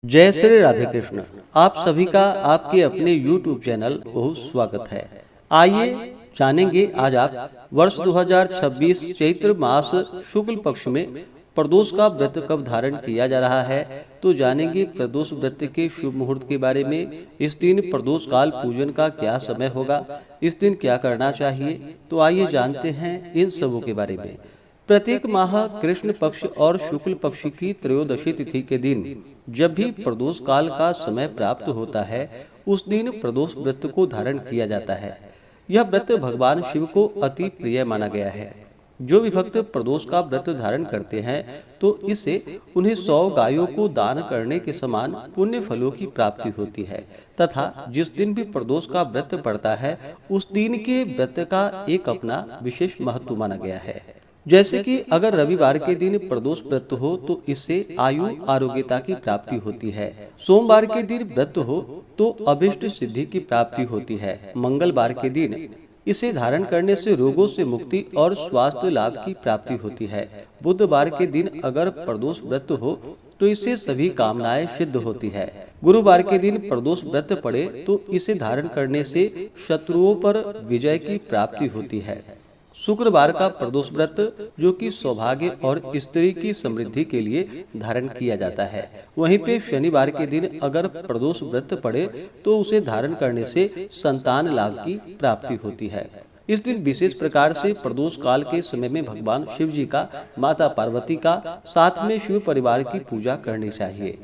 जय श्री राधे कृष्ण। आप सभी का आपके अपने YouTube चैनल बहुत स्वागत है। आइए जानेंगे आज आप वर्ष 2026 चैत्र मास शुक्ल पक्ष में प्रदोष का व्रत कब धारण किया जा रहा है। तो जानेंगे प्रदोष व्रत के शुभ मुहूर्त के बारे में। इस दिन प्रदोष काल पूजन का क्या समय होगा, इस दिन क्या करना चाहिए। तो आइए जानते हैं इन सबों के बारे में। प्रत्येक माह कृष्ण पक्ष और शुक्ल पक्ष की त्रयोदशी तिथि के दिन जब भी प्रदोष काल का समय प्राप्त होता है, उस दिन प्रदोष व्रत को धारण किया जाता है। यह व्रत भगवान शिव को अति प्रिय माना गया है। जो भी भक्त प्रदोष का व्रत धारण करते हैं तो इससे उन्हें 100 गायों को दान करने के समान पुण्य फलों की प्राप्ति होती है तथा जिस दिन भी प्रदोष का व्रत पड़ता है उस दिन के व्रत का एक अपना विशेष महत्व माना गया है। जैसे कि अगर रविवार के दिन प्रदोष व्रत हो तो इससे आयु आरोग्यता की प्राप्ति होती है। सोमवार के दिन व्रत हो तो अभिष्ट सिद्धि की प्राप्ति होती है। मंगलवार के दिन इसे धारण करने से रोगों से मुक्ति और स्वास्थ्य लाभ की प्राप्ति होती है। बुधवार के दिन अगर प्रदोष व्रत हो तो इससे सभी कामनाएं सिद्ध होती है। गुरुवार के दिन प्रदोष व्रत पड़े तो इसे धारण करने से शत्रुओं पर विजय की प्राप्ति होती है। शुक्रवार का प्रदोष व्रत जो कि सौभाग्य और स्त्री की समृद्धि के लिए धारण किया जाता है। वहीं पे शनिवार के दिन अगर प्रदोष व्रत पड़े तो उसे धारण करने से संतान लाभ की प्राप्ति होती है। इस दिन विशेष प्रकार से प्रदोष काल के समय में भगवान शिव जी का, माता पार्वती का, साथ में शिव परिवार की पूजा करनी चाहिए।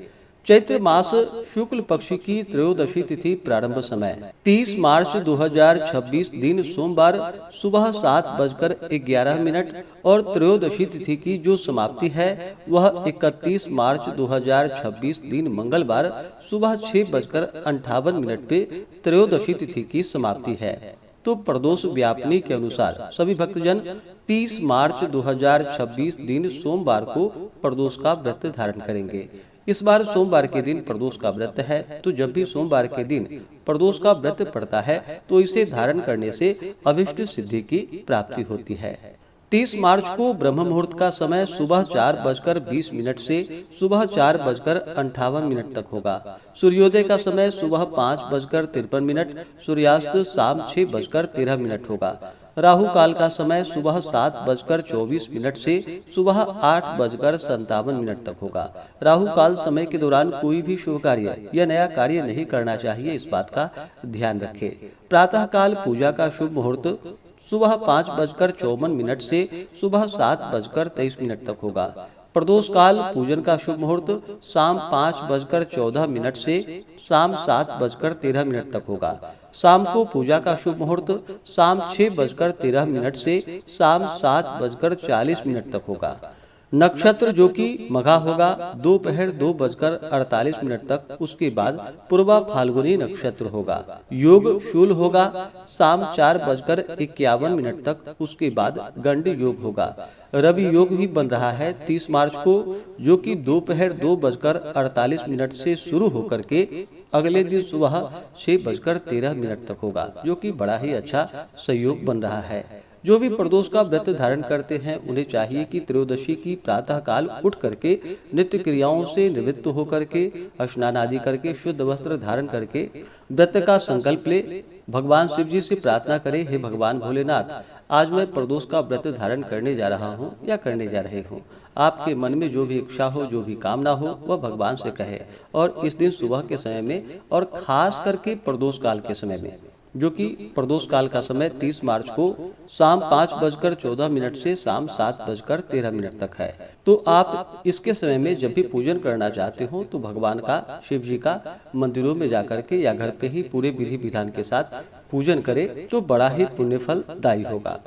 चैत्र मास शुक्ल पक्ष की त्रयोदशी तिथि प्रारंभ समय 30 मार्च 2026 दिन सोमवार सुबह 7:11 और त्रयोदशी तिथि की जो समाप्ति है वह 31 मार्च 2026 दिन मंगलवार सुबह 6:58 पे त्रयोदशी तिथि की समाप्ति है। तो प्रदोष व्यापनी के अनुसार सभी भक्तजन 30 मार्च 2026 दिन सोमवार को प्रदोष का व्रत धारण करेंगे। इस बार सोमवार के दिन प्रदोष का व्रत है, तो जब भी सोमवार के दिन प्रदोष का व्रत पड़ता है तो इसे धारण करने से अभिष्ट सिद्धि की प्राप्ति होती है। 30 मार्च को ब्रह्म मुहूर्त का समय सुबह 4:20 से सुबह 4:58 तक होगा। सूर्योदय का समय सुबह 5:53, सूर्यास्त शाम 6:13 होगा। राहु काल का समय सुबह 7:24 से सुबह 8:57 तक होगा। राहु काल समय के दौरान कोई भी शुभ कार्य या नया कार्य नहीं करना चाहिए, इस बात का ध्यान रखें। प्रातः काल पूजा का शुभ मुहूर्त सुबह 5:54 से सुबह 7:23 तक होगा। प्रदोष काल पूजन का शुभ मुहूर्त शाम 5:14 से शाम 7:13 तक होगा। शाम को पूजा का शुभ मुहूर्त शाम 6:13 से शाम 7:40 तक होगा। नक्षत्र जो कि मघा होगा दोपहर 2:48 तक, उसके बाद पूर्वा फाल्गुनी नक्षत्र होगा। योग शूल होगा शाम 4:51 तक, उसके बाद गंड योग होगा। रवि योग भी बन रहा है 30 मार्च को, जो कि दोपहर 2:48 से शुरू होकर के अगले दिन सुबह 6:13 तक होगा, जो कि बड़ा ही अच्छा संयोग बन रहा है। जो भी प्रदोष का व्रत धारण करते हैं उन्हें चाहिए कि त्रयोदशी की प्रातः काल उठ करके नित्य क्रियाओं से निवृत्त होकर के स्नान आदि करके शुद्ध वस्त्र धारण करके व्रत का संकल्प ले, भगवान शिव जी से प्रार्थना करे, हे भगवान भोलेनाथ, आज मैं प्रदोष का व्रत धारण करने जा रहा हूँ या करने जा रहे हूँ। आपके मन में जो भी इच्छा हो, जो भी कामना हो, वह भगवान से कहे। और इस दिन सुबह के समय में और खास करके प्रदोष काल के समय में, जो कि प्रदोष काल का समय 30 मार्च को शाम 5:14 से शाम 7:13 तक है। तो आप इसके समय में जब भी पूजन करना चाहते हो तो भगवान का, शिव जी का मंदिरों में जाकर के या घर पे ही पूरे विधि विधान के साथ पूजन करें तो बड़ा ही पुण्य फलदायी होगा।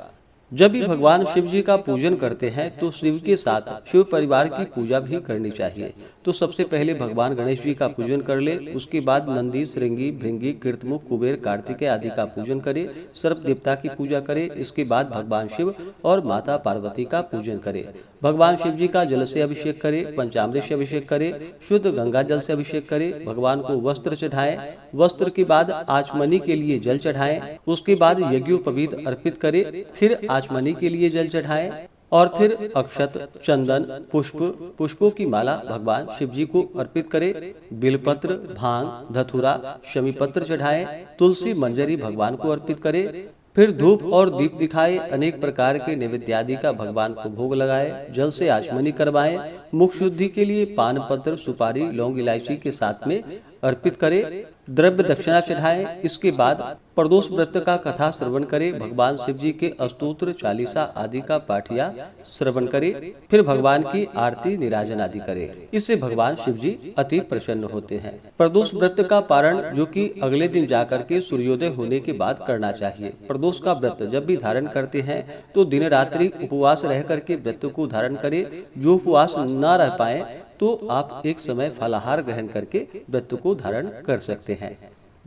जब भी भगवान शिव जी का पूजन करते हैं तो शिव के साथ शिव परिवार की पूजा भी करनी चाहिए। तो सबसे पहले भगवान गणेश जी का पूजन कर ले, उसके बाद नंदी, श्रृंगी, भृंगी, कीर्तमुख, कुबेर, कार्तिकेय आदि का पूजन करे, सर्प देवता की पूजा करे। इसके बाद भगवान शिव और माता पार्वती का पूजन करे। भगवान शिव जी का जल से अभिषेक करे, पंचामृत से अभिषेक करे, शुद्ध गंगा जल से अभिषेक करे। भगवान को वस्त्र चढ़ाएं, वस्त्र के बाद आचमनी के लिए जल चढ़ाएं, उसके बाद यज्ञोपवीत अर्पित करे, फिर आचमनी के लिए जल चढ़ाएं। और फिर अक्षत, चंदन, पुष्पों की माला भगवान शिव जी को अर्पित करें। बिलपत्र, भांग, धतूरा, शमी पत्र चढ़ाएं। तुलसी मंजरी भगवान को अर्पित करें। फिर धूप और दीप दिखाए, अनेक प्रकार के नैवेद्य आदि का भगवान को भोग लगाए। जल से आचमनी करवाएं। मुख शुद्धि के लिए पान पत्र, सुपारी, लौंग, इलायची के साथ में अर्पित करें। द्रव्य दक्षिणा चढ़ाएं। इसके बाद प्रदोष व्रत का कथा श्रवण करें। भगवान शिव जी के अस्तोत्र, चालीसा आदि का पाठ या श्रवण करें। फिर भगवान की आरती, निराजन आदि करें। इससे भगवान शिव जी अति प्रसन्न होते हैं। प्रदोष व्रत का पारण जो कि अगले दिन जाकर के सूर्योदय होने के बाद करना चाहिए। प्रदोष का व्रत जब भी धारण करते हैं तो दिन रात्रि उपवास रह करके व्रत को धारण करें। जो उपवास न रह पाए तो आप एक समय फलाहार ग्रहण करके व्रत को धारण कर सकते हैं।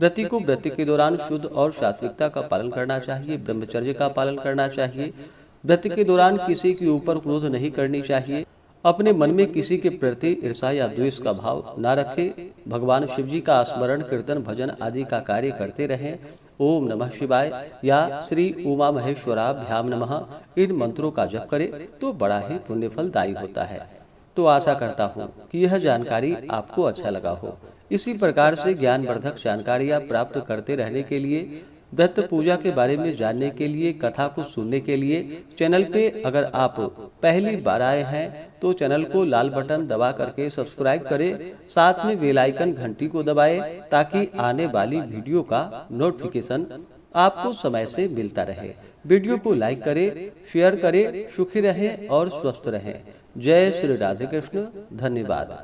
व्रती को व्रत के दौरान शुद्ध और सात्विकता का पालन करना चाहिए। ब्रह्मचर्य का पालन करना चाहिए। व्रत के दौरान किसी के ऊपर क्रोध नहीं करनी चाहिए। अपने मन में किसी के प्रति ईर्ष्या या द्वेष का भाव न रखें। भगवान शिव जी का स्मरण, कीर्तन, भजन आदि का कार्य करते रहें। ओम नमः शिवाय या श्री उमा महेश्वराभ्याम नमः इन मंत्रों का जप करें तो बड़ा ही पुण्य फलदायी होता है। तो आशा करता हूँ कि यह जानकारी आपको अच्छा लगा हो। इसी प्रकार से ज्ञानवर्धक जानकारियाँ प्राप्त करते रहने के लिए, व्रत पूजा के बारे में जानने के लिए, कथा को सुनने के लिए चैनल पे अगर आप पहली बार आए हैं तो चैनल को लाल बटन दबा करके सब्सक्राइब करें। साथ में बेल आइकन घंटी को दबाएं ताकि आने वाली वीडियो का नोटिफिकेशन आपको समय से मिलता रहे। वीडियो को लाइक करें, शेयर करें। सुखी रहें और स्वस्थ रहें। जय श्री राधे कृष्ण। धन्यवाद।